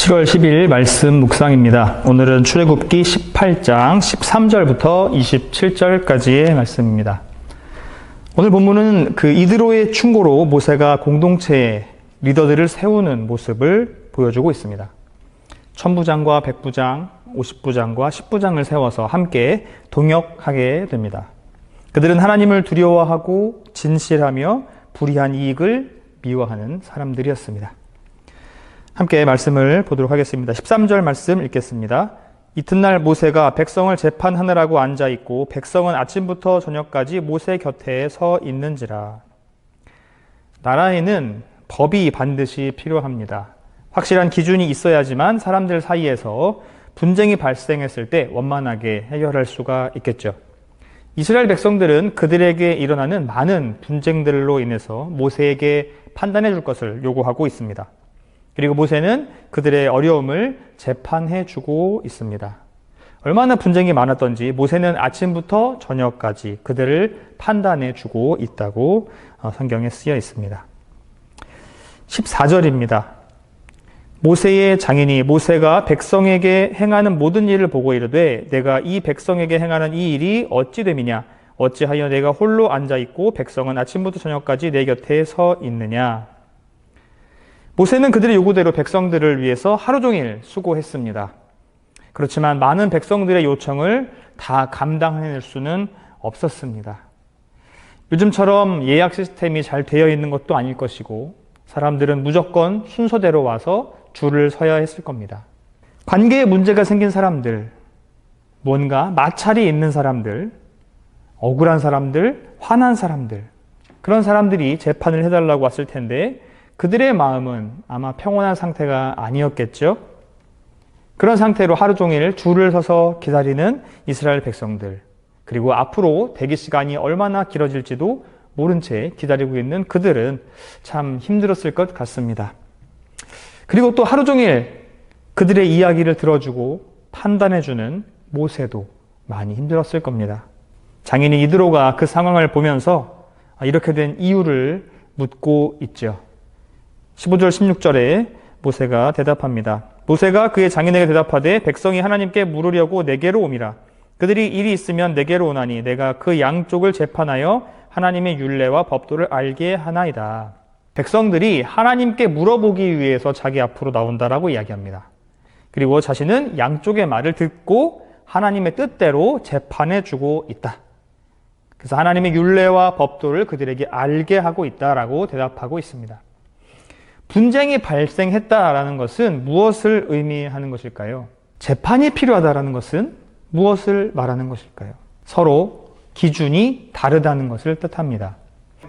7월 10일 말씀 묵상입니다. 오늘은 출애굽기 18장 13절부터 27절까지의 말씀입니다. 오늘 본문은 그 이드로의 충고로 모세가 공동체 리더들을 세우는 모습을 보여주고 있습니다. 천부장과 백부장, 50부장과 10부장을 세워서 함께 동역하게 됩니다. 그들은 하나님을 두려워하고 진실하며 불의한 이익을 미워하는 사람들이었습니다. 함께 말씀을 보도록 하겠습니다. 13절 말씀 읽겠습니다. 이튿날 모세가 백성을 재판하느라고 앉아있고 백성은 아침부터 저녁까지 모세 곁에 서 있는지라. 나라에는 법이 반드시 필요합니다. 확실한 기준이 있어야지만 사람들 사이에서 분쟁이 발생했을 때 원만하게 해결할 수가 있겠죠. 이스라엘 백성들은 그들에게 일어나는 많은 분쟁들로 인해서 모세에게 판단해 줄 것을 요구하고 있습니다. 그리고 모세는 그들의 어려움을 재판해 주고 있습니다. 얼마나 분쟁이 많았던지 모세는 아침부터 저녁까지 그들을 판단해 주고 있다고 성경에 쓰여 있습니다. 14절입니다. 모세의 장인이 모세가 백성에게 행하는 모든 일을 보고 이르되 내가 이 백성에게 행하는 이 일이 어찌 됨이냐? 어찌하여 내가 홀로 앉아있고 백성은 아침부터 저녁까지 내 곁에 서 있느냐? 모세는 그들의 요구대로 백성들을 위해서 하루 종일 수고했습니다. 그렇지만 많은 백성들의 요청을 다 감당해낼 수는 없었습니다. 요즘처럼 예약 시스템이 잘 되어 있는 것도 아닐 것이고 사람들은 무조건 순서대로 와서 줄을 서야 했을 겁니다. 관계에 문제가 생긴 사람들, 뭔가 마찰이 있는 사람들, 억울한 사람들, 화난 사람들, 그런 사람들이 재판을 해달라고 왔을 텐데 그들의 마음은 아마 평온한 상태가 아니었겠죠. 그런 상태로 하루 종일 줄을 서서 기다리는 이스라엘 백성들, 그리고 앞으로 대기 시간이 얼마나 길어질지도 모른 채 기다리고 있는 그들은 참 힘들었을 것 같습니다. 그리고 또 하루 종일 그들의 이야기를 들어주고 판단해주는 모세도 많이 힘들었을 겁니다. 장인인 이드로가 그 상황을 보면서 이렇게 된 이유를 묻고 있죠. 15절 16절에 모세가 대답합니다. 모세가 그의 장인에게 대답하되 백성이 하나님께 물으려고 내게로 오미라. 그들이 일이 있으면 내게로 오나니 내가 그 양쪽을 재판하여 하나님의 율례와 법도를 알게 하나이다. 백성들이 하나님께 물어보기 위해서 자기 앞으로 나온다라고 이야기합니다. 그리고 자신은 양쪽의 말을 듣고 하나님의 뜻대로 재판해주고 있다. 그래서 하나님의 율례와 법도를 그들에게 알게 하고 있다라고 대답하고 있습니다. 분쟁이 발생했다라는 것은 무엇을 의미하는 것일까요? 재판이 필요하다라는 것은 무엇을 말하는 것일까요? 서로 기준이 다르다는 것을 뜻합니다.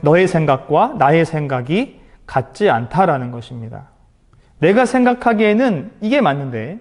너의 생각과 나의 생각이 같지 않다라는 것입니다. 내가 생각하기에는 이게 맞는데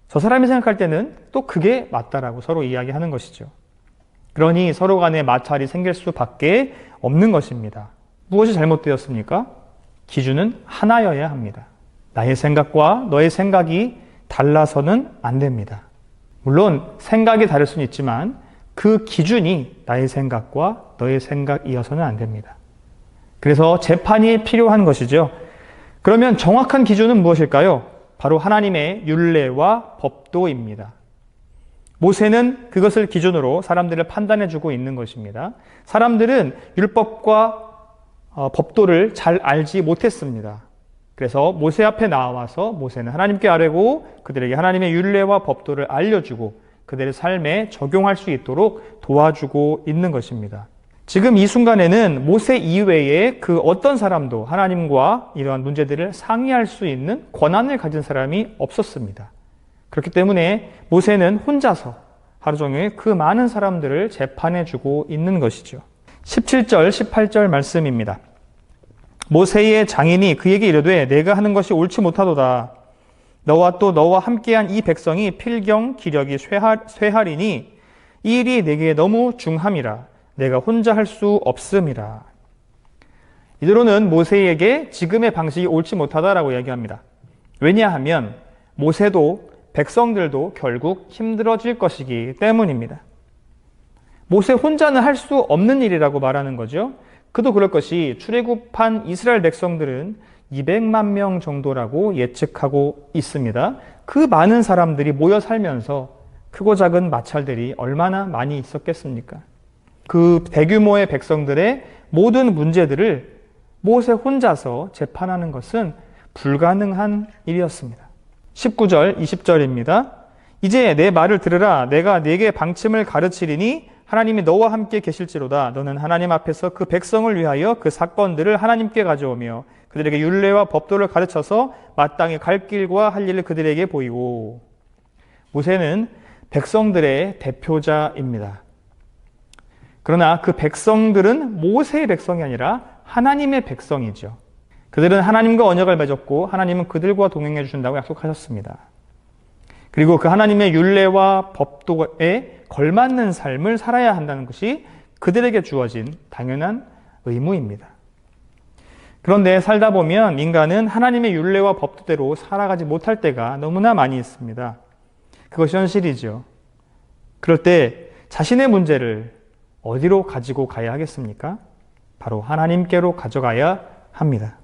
저 사람이 생각할 때는 또 그게 맞다라고 서로 이야기하는 것이죠. 그러니 서로 간에 마찰이 생길 수밖에 없는 것입니다. 무엇이 잘못되었습니까? 기준은 하나여야 합니다. 나의 생각과 너의 생각이 달라서는 안 됩니다. 물론 생각이 다를 수는 있지만 그 기준이 나의 생각과 너의 생각이어서는 안 됩니다. 그래서 재판이 필요한 것이죠. 그러면 정확한 기준은 무엇일까요? 바로 하나님의 율례와 법도입니다. 모세는 그것을 기준으로 사람들을 판단해주고 있는 것입니다. 사람들은 율법과 법도를 잘 알지 못했습니다. 그래서 모세 앞에 나와서 모세는 하나님께 아뢰고 그들에게 하나님의 율례와 법도를 알려주고 그들의 삶에 적용할 수 있도록 도와주고 있는 것입니다. 지금 이 순간에는 모세 이외에 그 어떤 사람도 하나님과 이러한 문제들을 상의할 수 있는 권한을 가진 사람이 없었습니다. 그렇기 때문에 모세는 혼자서 하루 종일 그 많은 사람들을 재판해주고 있는 것이죠. 17절, 18절 말씀입니다. 모세의 장인이 그에게 이르되 내가 하는 것이 옳지 못하도다. 너와 또 너와 함께한 이 백성이 필경 기력이 쇠하리니 이 일이 내게 너무 중함이라. 내가 혼자 할 수 없음이라. 이드로는 모세에게 지금의 방식이 옳지 못하다라고 이야기합니다. 왜냐하면 모세도 백성들도 결국 힘들어질 것이기 때문입니다. 모세 혼자는 할 수 없는 일이라고 말하는 거죠. 그도 그럴 것이 출애굽한 이스라엘 백성들은 200만 명 정도라고 예측하고 있습니다. 그 많은 사람들이 모여 살면서 크고 작은 마찰들이 얼마나 많이 있었겠습니까? 그 대규모의 백성들의 모든 문제들을 모세 혼자서 재판하는 것은 불가능한 일이었습니다. 19절, 20절입니다. 이제 내 말을 들으라. 내가 네게 방침을 가르치리니 하나님이 너와 함께 계실지로다. 너는 하나님 앞에서 그 백성을 위하여 그 사건들을 하나님께 가져오며 그들에게 율례와 법도를 가르쳐서 마땅히 갈 길과 할 일을 그들에게 보이고. 모세는 백성들의 대표자입니다. 그러나 그 백성들은 모세의 백성이 아니라 하나님의 백성이죠. 그들은 하나님과 언약을 맺었고 하나님은 그들과 동행해 주신다고 약속하셨습니다. 그리고 그 하나님의 율례와 법도에 걸맞는 삶을 살아야 한다는 것이 그들에게 주어진 당연한 의무입니다. 그런데 살다 보면 인간은 하나님의 율례와 법도대로 살아가지 못할 때가 너무나 많이 있습니다. 그것이 현실이죠. 그럴 때 자신의 문제를 어디로 가지고 가야 하겠습니까? 바로 하나님께로 가져가야 합니다.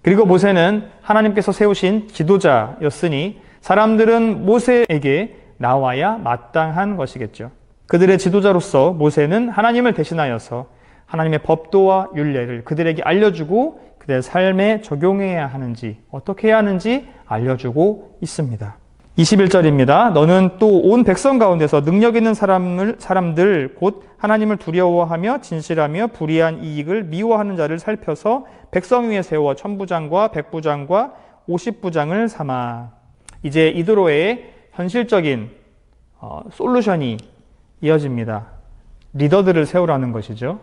그리고 모세는 하나님께서 세우신 지도자였으니 사람들은 모세에게 나와야 마땅한 것이겠죠. 그들의 지도자로서 모세는 하나님을 대신하여서 하나님의 법도와 율례를 그들에게 알려주고 그들의 삶에 적용해야 하는지 어떻게 해야 하는지 알려주고 있습니다. 21절입니다. 너는 또 온 백성 가운데서 능력 있는 사람들 곧 하나님을 두려워하며 진실하며 불의한 이익을 미워하는 자를 살펴서 백성 위에 세워 천부장과 백부장과 50부장을 삼아. 이제 이드로의 현실적인 솔루션이 이어집니다. 리더들을 세우라는 것이죠.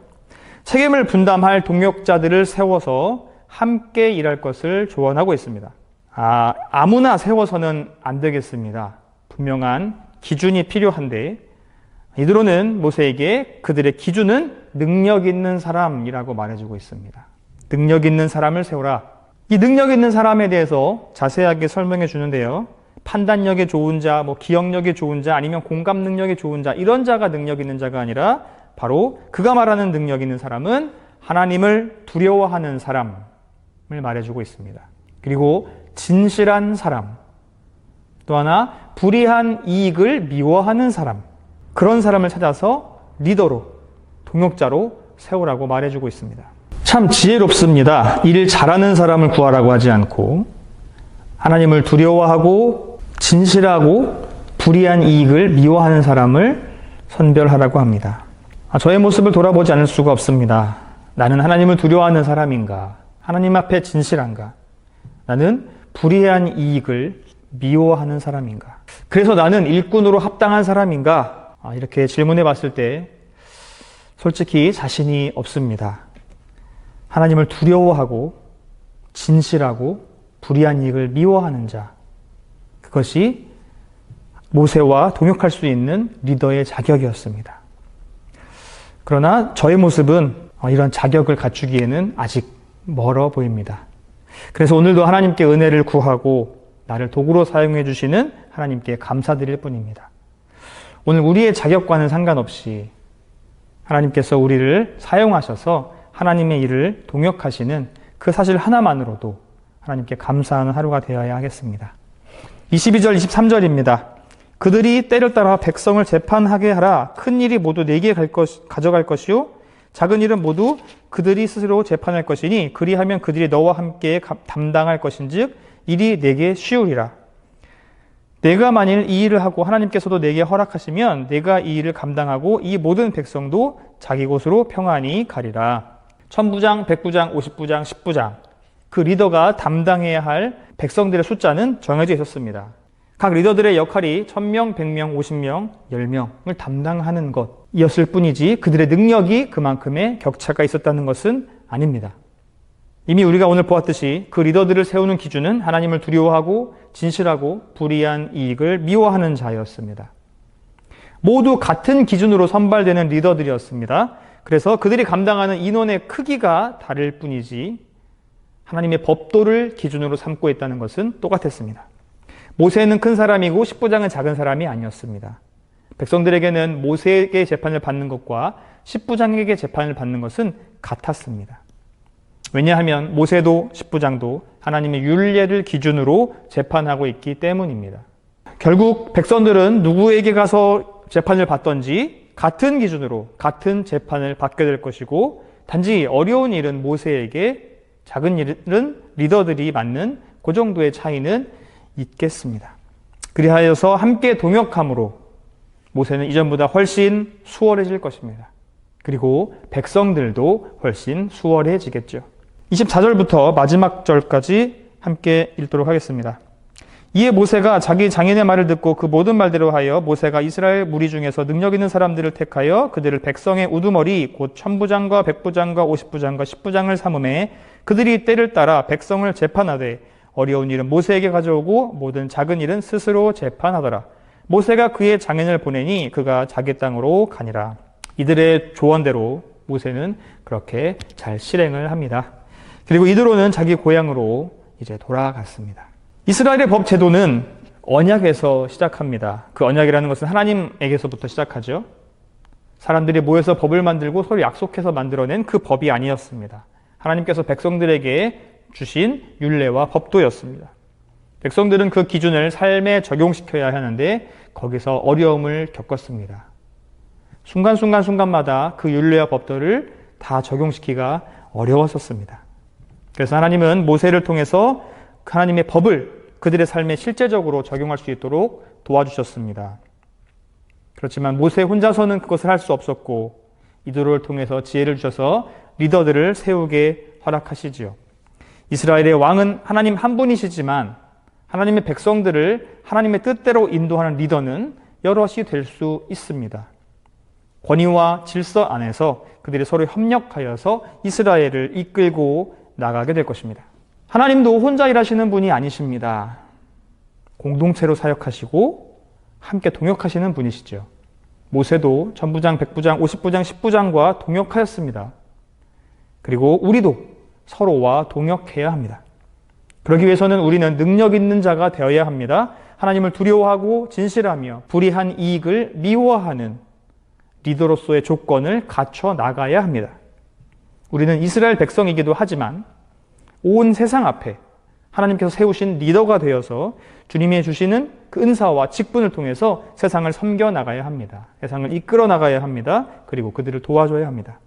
책임을 분담할 동역자들을 세워서 함께 일할 것을 조언하고 있습니다. 아무나 세워서는 안 되겠습니다. 분명한 기준이 필요한데 이드로는 모세에게 그들의 기준은 능력 있는 사람이라고 말해주고 있습니다. 능력 있는 사람을 세우라. 이 능력 있는 사람에 대해서 자세하게 설명해 주는데요. 판단력이 좋은 자, 기억력이 좋은 자, 아니면 공감 능력이 좋은 자, 이런 자가 능력 있는 자가 아니라 바로 그가 말하는 능력 있는 사람은 하나님을 두려워하는 사람을 말해주고 있습니다. 그리고 진실한 사람, 또 하나 불의한 이익을 미워하는 사람, 그런 사람을 찾아서 리더로, 동역자로 세우라고 말해주고 있습니다. 참 지혜롭습니다. 일 잘하는 사람을 구하라고 하지 않고 하나님을 두려워하고 진실하고 불의한 이익을 미워하는 사람을 선별하라고 합니다. 저의 모습을 돌아보지 않을 수가 없습니다. 나는 하나님을 두려워하는 사람인가? 하나님 앞에 진실한가? 나는 불의한 이익을 미워하는 사람인가? 그래서 나는 일꾼으로 합당한 사람인가? 이렇게 질문해 봤을 때 솔직히 자신이 없습니다. 하나님을 두려워하고 진실하고 불의한 이익을 미워하는 자, 그것이 모세와 동역할 수 있는 리더의 자격이었습니다. 그러나 저의 모습은 이런 자격을 갖추기에는 아직 멀어 보입니다. 그래서 오늘도 하나님께 은혜를 구하고 나를 도구로 사용해 주시는 하나님께 감사드릴 뿐입니다. 오늘 우리의 자격과는 상관없이 하나님께서 우리를 사용하셔서 하나님의 일을 동역하시는 그 사실 하나만으로도 하나님께 감사하는 하루가 되어야 하겠습니다. 22절, 23절입니다. 그들이 때를 따라 백성을 재판하게 하라. 큰 일이 모두 내게 가져갈 것이요 작은 일은 모두 그들이 스스로 재판할 것이니 그리하면 그들이 너와 함께 담당할 것인즉 일이 내게 쉬우리라. 내가 만일 이 일을 하고 하나님께서도 내게 허락하시면 내가 이 일을 감당하고 이 모든 백성도 자기 곳으로 평안히 가리라. 천부장, 백부장, 50부장, 10부장, 그 리더가 담당해야 할 백성들의 숫자는 정해져 있었습니다. 각 리더들의 역할이 1000명, 100명, 50명, 10명을 담당하는 것이었을 뿐이지 그들의 능력이 그만큼의 격차가 있었다는 것은 아닙니다. 이미 우리가 오늘 보았듯이 그 리더들을 세우는 기준은 하나님을 두려워하고 진실하고 불의한 이익을 미워하는 자였습니다. 모두 같은 기준으로 선발되는 리더들이었습니다. 그래서 그들이 감당하는 인원의 크기가 다를 뿐이지 하나님의 법도를 기준으로 삼고 있다는 것은 똑같았습니다. 모세는 큰 사람이고 10부장은 작은 사람이 아니었습니다. 백성들에게는 모세에게 재판을 받는 것과 10부장에게 재판을 받는 것은 같았습니다. 왜냐하면 모세도 십부장도 하나님의 율례를 기준으로 재판하고 있기 때문입니다. 결국 백성들은 누구에게 가서 재판을 받던지 같은 기준으로 같은 재판을 받게 될 것이고, 단지 어려운 일은 모세에게, 작은 일은 리더들이 맡는 그 정도의 차이는 있겠습니다. 그리하여서 함께 동역함으로 모세는 이전보다 훨씬 수월해질 것입니다. 그리고 백성들도 훨씬 수월해지겠죠. 24절부터 마지막 절까지 함께 읽도록 하겠습니다. 이에 모세가 자기 장인의 말을 듣고 그 모든 말대로 하여 모세가 이스라엘 무리 중에서 능력 있는 사람들을 택하여 그들을 백성의 우두머리 곧 천부장과 백부장과 오십부장과 십부장을 삼음해 그들이 때를 따라 백성을 재판하되 어려운 일은 모세에게 가져오고 모든 작은 일은 스스로 재판하더라. 모세가 그의 장인을 보내니 그가 자기 땅으로 가니라. 이들의 조언대로 모세는 그렇게 잘 실행을 합니다. 그리고 이들로는 자기 고향으로 이제 돌아갔습니다. 이스라엘의 법 제도는 언약에서 시작합니다. 그 언약이라는 것은 하나님에게서부터 시작하죠. 사람들이 모여서 법을 만들고 서로 약속해서 만들어낸 그 법이 아니었습니다. 하나님께서 백성들에게 주신 율례와 법도였습니다. 백성들은 그 기준을 삶에 적용시켜야 하는데 거기서 어려움을 겪었습니다. 순간마다 그 율례와 법도를 다 적용시키기가 어려웠었습니다. 그래서 하나님은 모세를 통해서 하나님의 법을 그들의 삶에 실제적으로 적용할 수 있도록 도와주셨습니다. 그렇지만 모세 혼자서는 그것을 할 수 없었고 이들을 통해서 지혜를 주셔서 리더들을 세우게 허락하시지요. 이스라엘의 왕은 하나님 한 분이시지만 하나님의 백성들을 하나님의 뜻대로 인도하는 리더는 여럿이 될 수 있습니다. 권위와 질서 안에서 그들이 서로 협력하여서 이스라엘을 이끌고 나가게 될 것입니다. 하나님도 혼자 일하시는 분이 아니십니다. 공동체로 사역하시고 함께 동역하시는 분이시죠. 모세도 천부장, 백부장, 오십부장, 십부장과 동역하였습니다. 그리고 우리도 서로와 동역해야 합니다. 그러기 위해서는 우리는 능력 있는 자가 되어야 합니다. 하나님을 두려워하고 진실하며 불의한 이익을 미워하는 리더로서의 조건을 갖춰 나가야 합니다. 우리는 이스라엘 백성이기도 하지만 온 세상 앞에 하나님께서 세우신 리더가 되어서 주님이 주시는 그 은사와 직분을 통해서 세상을 섬겨 나가야 합니다. 세상을 이끌어 나가야 합니다. 그리고 그들을 도와줘야 합니다.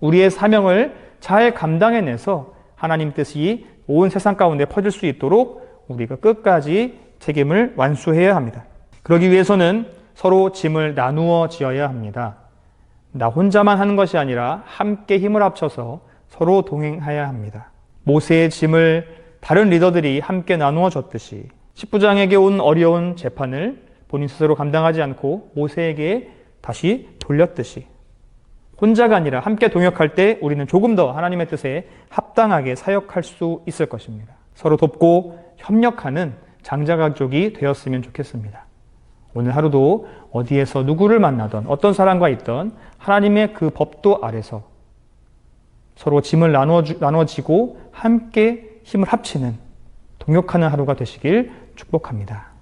우리의 사명을 잘 감당해내서 하나님 뜻이 온 세상 가운데 퍼질 수 있도록 우리가 끝까지 책임을 완수해야 합니다. 그러기 위해서는 서로 짐을 나누어 지어야 합니다. 나 혼자만 하는 것이 아니라 함께 힘을 합쳐서 서로 동행해야 합니다. 모세의 짐을 다른 리더들이 함께 나누어 줬듯이 십부장에게 온 어려운 재판을 본인 스스로 감당하지 않고 모세에게 다시 돌렸듯이 혼자가 아니라 함께 동역할 때 우리는 조금 더 하나님의 뜻에 합당하게 사역할 수 있을 것입니다. 서로 돕고 협력하는 장자가족이 되었으면 좋겠습니다. 오늘 하루도 어디에서 누구를 만나던 어떤 사람과 있던 하나님의 그 법도 아래서 서로 짐을 나눠지고 함께 힘을 합치는 동역하는 하루가 되시길 축복합니다.